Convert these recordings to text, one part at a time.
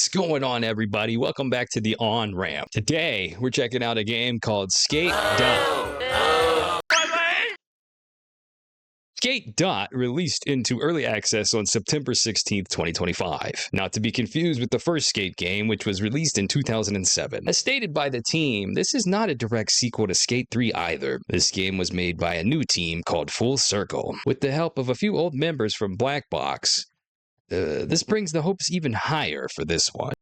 What's going on, everybody? Welcome back to the On Ramp. Today, we're checking out a game called Skate Dot. Skate Dot released into early access on September 16th, 2025. Not to be confused with the first Skate game, which was released in 2007. As stated by the team, this is not a direct sequel to Skate 3 either. This game was made by a new team called Full Circle, with the help of a few old members from Black Box. This brings the hopes even higher for this one.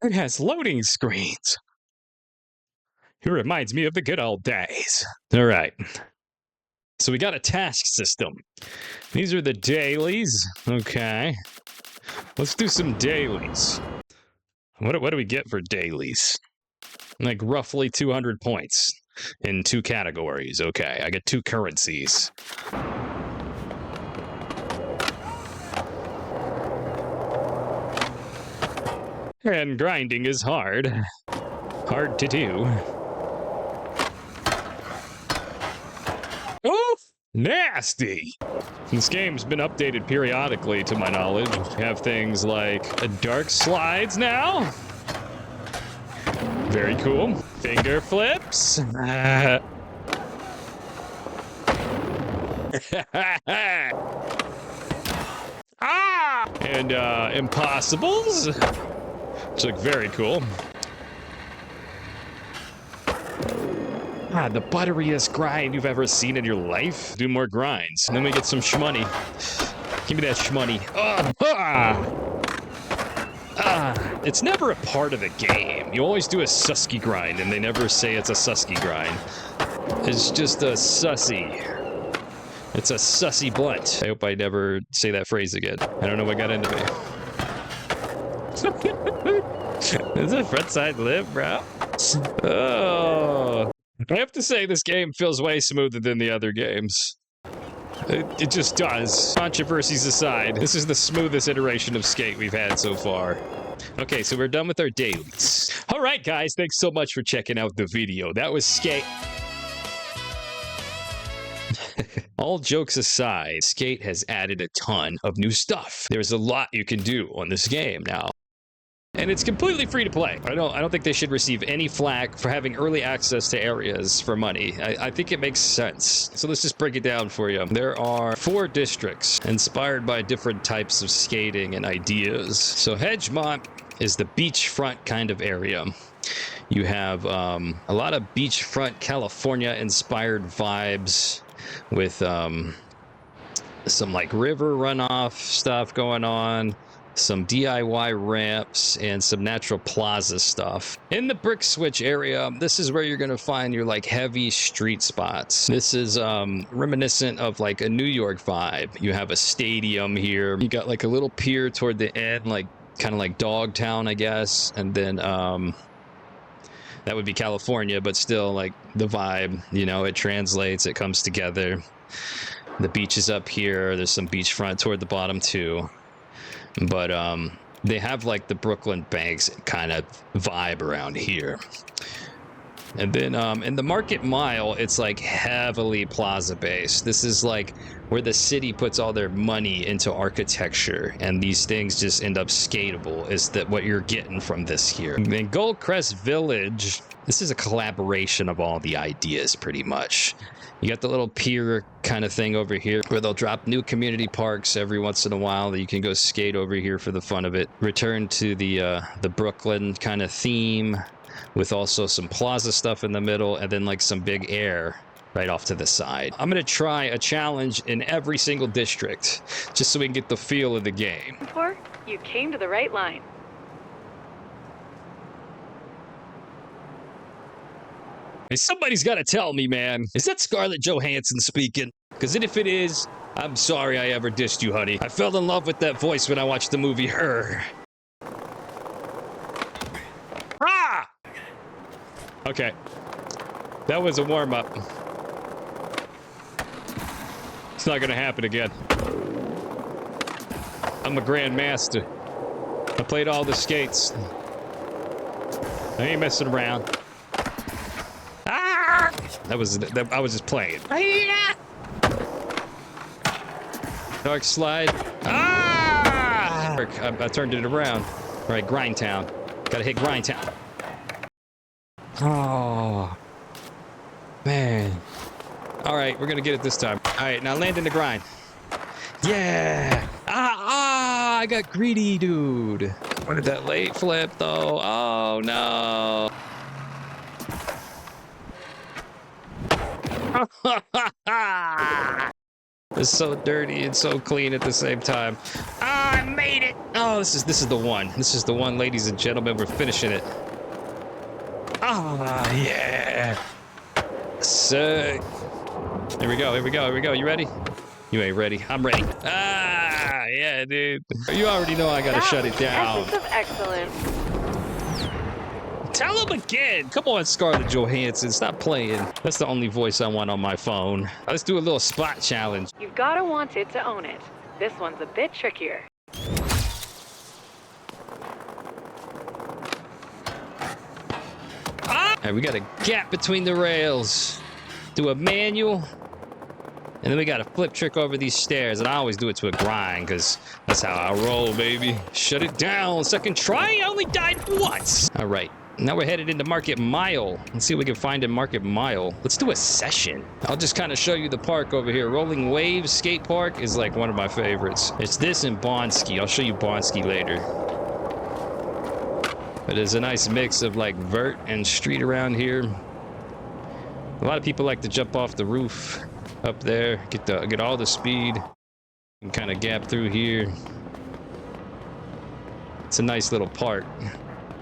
It has loading screens. It reminds me of the good old days. All right. So we got a task system. These are the dailies. Okay. Let's do some dailies. What do we get for dailies? Like roughly 200 points in 2 categories. Okay, I get 2 currencies. And grinding is hard. Hard to do. Oh, nasty! This game's been updated periodically, to my knowledge. We have things like dark slides now. Very cool. Finger flips. Ah! And impossibles. Which look very cool. The butteriest grind you've ever seen in your life. Do more grinds. And then we get some shmoney. Give me that shmoney. It's never a part of the game. You always do a Susky grind, and they never say it's a Susky grind. It's just a sussy. It's a sussy blunt. I hope I never say that phrase again. I don't know what got into me. Is it front side lip, bro? Oh. I have to say, this game feels way smoother than the other games. It just does. Controversies aside, this is the smoothest iteration of Skate we've had so far. Okay, so we're done with our dailies. All right, guys, thanks so much for checking out the video. That was Skate. All jokes aside, Skate has added a ton of new stuff. There's a lot you can do on this game now. And it's completely free to play. I don't think they should receive any flack for having early access to areas for money. I think it makes sense. So let's just break it down for you. There are 4 districts inspired by different types of skating and ideas. So Hedgemont is the beachfront kind of area. You have a lot of beachfront California inspired vibes with some like river runoff stuff going on. Some DIY ramps, and some natural plaza stuff. In the Brick Switch area, this is where you're going to find your like heavy street spots. This is reminiscent of like a New York vibe. You have a stadium here. You got like a little pier toward the end, like kind of like Dogtown, I guess. And then that would be California, but still like the vibe, you know, it translates, it comes together. The beach is up here. There's some beachfront toward the bottom too. But they have like the Brooklyn Banks kind of vibe around here. And then in the Market Mile, it's like heavily plaza based. This is like where the city puts all their money into architecture, and these things just end up skatable is that what you're getting from this here. In Goldcrest Village, this is a collaboration of all the ideas pretty much. You got the little pier kind of thing over here where they'll drop new community parks every once in a while that you can go skate over here for the fun of it. Return to the Brooklyn kind of theme with also some plaza stuff in the middle and then like some big air right off to the side. I'm going to try a challenge in every single district just so we can get the feel of the game. You came to the right line. Hey, somebody's got to tell me, man. Is that Scarlett Johansson speaking? Because if it is, I'm sorry I ever dissed you, honey. I fell in love with that voice when I watched the movie Her. Ah! Okay. That was a warm-up. It's not going to happen again. I'm a grandmaster. I played all the skates. I ain't messing around. I was just playing. Dark slide. Ah! I turned it around. All right, Grindtown. Gotta hit Grindtown. Oh, man. All right, we're gonna get it this time. All right, now land in the grind. Yeah. I got greedy, dude. What did that late flip, though? Oh, no. It's so dirty and so clean at the same time. I made it. Oh, this is the one. This is the one, ladies and gentlemen. We're finishing it. Ah, yeah. Sick. Here we go. Here we go. Here we go. You ready? You ain't ready. I'm ready. Ah, yeah, dude. You already know I gotta shut it down. Essence of excellence. Tell him again. Come on, Scarlett Johansson. Stop playing. That's the only voice I want on my phone. Let's do a little spot challenge. You've gotta want it to own it. This one's a bit trickier. Alright, we got a gap between the rails. Do a manual. And then we got a flip trick over these stairs. And I always do it to a grind because that's how I roll, baby. Shut it down. Second try. I only died once. All right. Now we're headed into Market Mile. Let's see what we can find in Market Mile. Let's do a session. I'll just kind of show you the park over here. Rolling Waves Skate Park is like one of my favorites. It's this and Bonski. I'll show you Bonski later. But there's a nice mix of like vert and street around here. A lot of people like to jump off the roof up there, get all the speed, and kind of gap through here. It's a nice little park.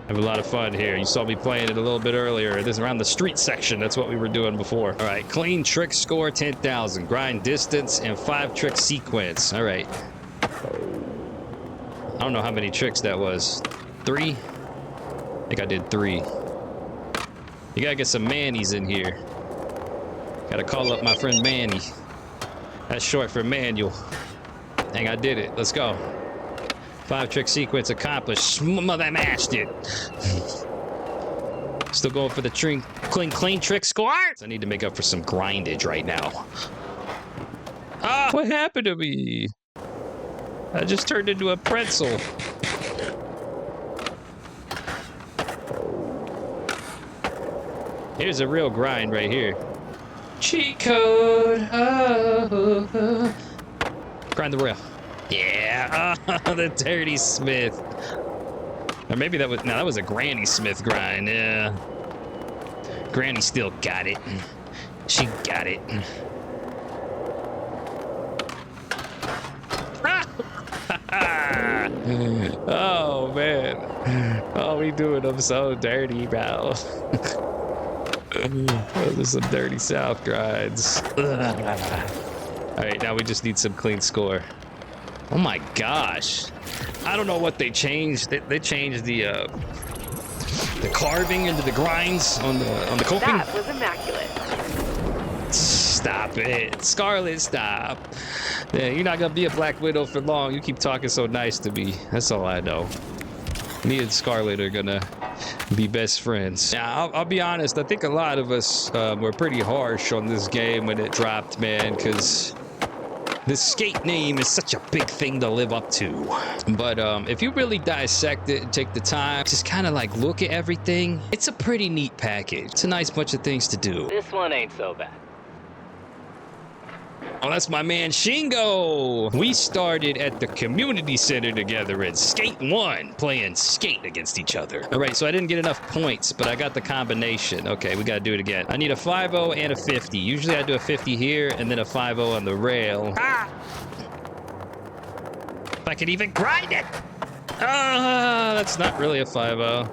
Have a lot of fun here. You saw me playing it a little bit earlier. This is around the street section. That's what we were doing before. All right, clean trick score 10,000. Grind distance and 5 trick sequence. All right. I don't know how many tricks that was. 3? I think I did 3. You gotta get some Mannies in here. Gotta call up my friend Manny. That's short for manual. Dang, I did it. Let's go. 5 trick sequence accomplished. Mother mashed it. Still going for the clean trick score. I need to make up for some grindage right now. Ah, what happened to me? I just turned into a pretzel. Here's a real grind right here. Cheat code. Oh. Grind the rail. Yeah. Oh, the Dirty Smith. Or maybe that was a Granny Smith grind. Yeah. Granny still got it. She got it. Oh man. Oh, we doing them so dirty, bro. Those are some dirty South grinds. Alright, now we just need some clean score. Oh my gosh. I don't know what they changed. They changed the carving into the grinds on the coping. That was immaculate. Stop it. Scarlett, stop. Yeah, you're not gonna be a Black Widow for long. You keep talking so nice to me. That's all I know. Me and Scarlett are gonna be best friends. Now, I'll be honest. I think a lot of us were pretty harsh on this game when it dropped, man, because this skate name is such a big thing to live up to. But if you really dissect it and take the time, just kind of like look at everything, it's a pretty neat package. It's a nice bunch of things to do. This one ain't so bad. Oh, that's my man Shingo. We started at the community center together in Skate 1, playing skate against each other. All right, so I didn't get enough points, but I got the combination. Okay, we gotta do it again. I need a 5-0 and a 50. Usually I do a 50 here and then a 5-0 on the rail. Ah! If I could even grind it. Ah, that's not really a 5-0.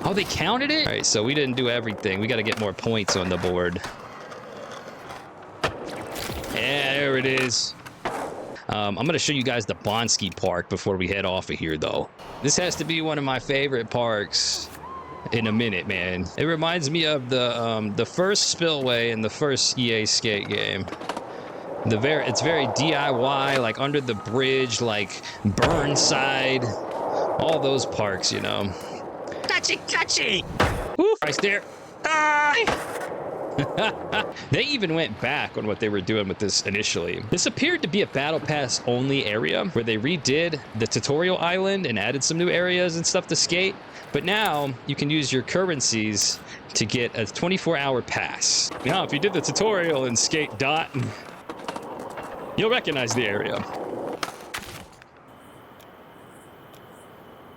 Oh, they counted it? All right, so we didn't do everything. We gotta get more points on the board. Yeah, there it is. I'm going to show you guys the Bonski Park before we head off of here, though. This has to be one of my favorite parks in a minute, man. It reminds me of the first Spillway in the first EA Skate game. It's very DIY, like under the bridge, like Burnside, all those parks, you know. Touchy, touchy. Woo, right there. Ah! They even went back on what they were doing with this initially. This appeared to be a battle pass only area where they redid the tutorial island and added some new areas and stuff to skate. But now you can use your currencies to get a 24-hour pass. Now, if you did the tutorial in Skate Dot, you'll recognize the area.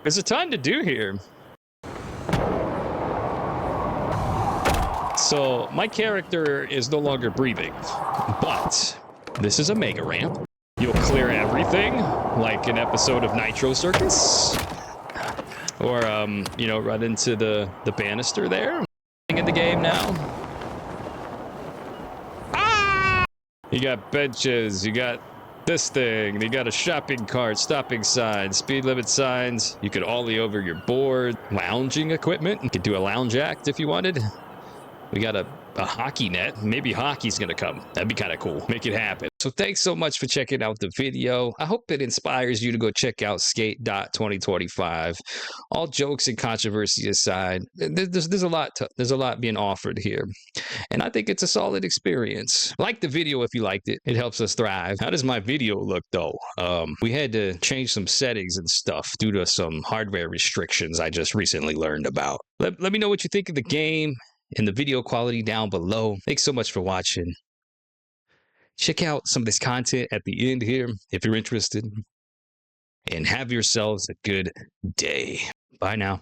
There's a ton to do here. So my character is no longer breathing, but this is a mega ramp. You'll clear everything like an episode of Nitro Circus, or you know, run into the banister there in the game now. Ah! You got benches, you got this thing, you got a shopping cart, stopping signs, speed limit signs. You could ollie over your board, lounging equipment. You could do a lounge act if you wanted. We got a hockey net. Maybe hockey's gonna come. That'd be kind of cool. Make it happen. So thanks so much for checking out the video. I hope it inspires you to go check out Skate 2025. All jokes and controversy aside, there's a lot being offered here, and I think it's a solid experience. Like the video if you liked it. It helps us thrive. How does my video look though? We had to change some settings and stuff due to some hardware restrictions I just recently learned about. Let me know what you think of the game and the video quality down below. Thanks so much for watching. Check out some of this content at the end here if you're interested. And have yourselves a good day. Bye now.